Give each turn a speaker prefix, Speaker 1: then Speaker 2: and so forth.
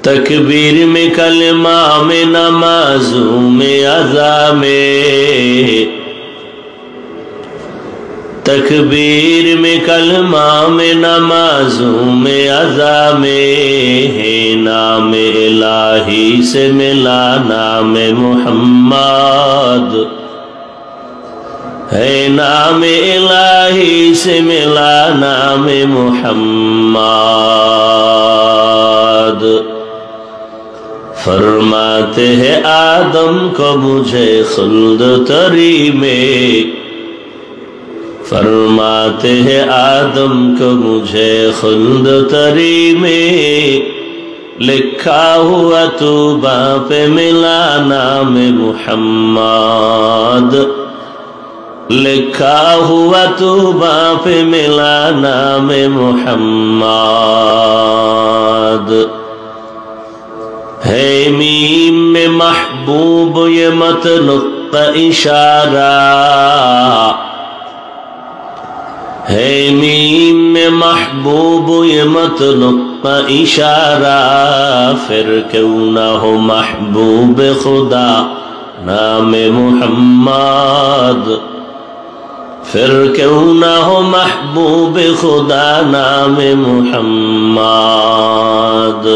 Speaker 1: تکبیر میں کلمہ میں نمازوں میں اذا میں، تکبیر میں کلمہ میں نمازوں میں اذا میں، ہے نام الہی سے ملا نام محمد، ہے نام الہی سے ملا نام محمد۔ فرماتے ہیں آدم کو مجھے خلد تری میں، فرماتے ہیں آدم کو مجھے خلد تری میں، لکھا ہوا توبہ پہ ملا نام محمد، لکھا ہوا توبہ پہ ملا نام محمد۔ ہے میم میں محبوب یہ مطلق کا اشارہ، ہے میم میں محبوب یہ مطلق کا اشارہ، پھر کیوں نہ ہو محبوب خدا نام محمد، پھر کیوں نہ ہو محبوب خدا نام محمد۔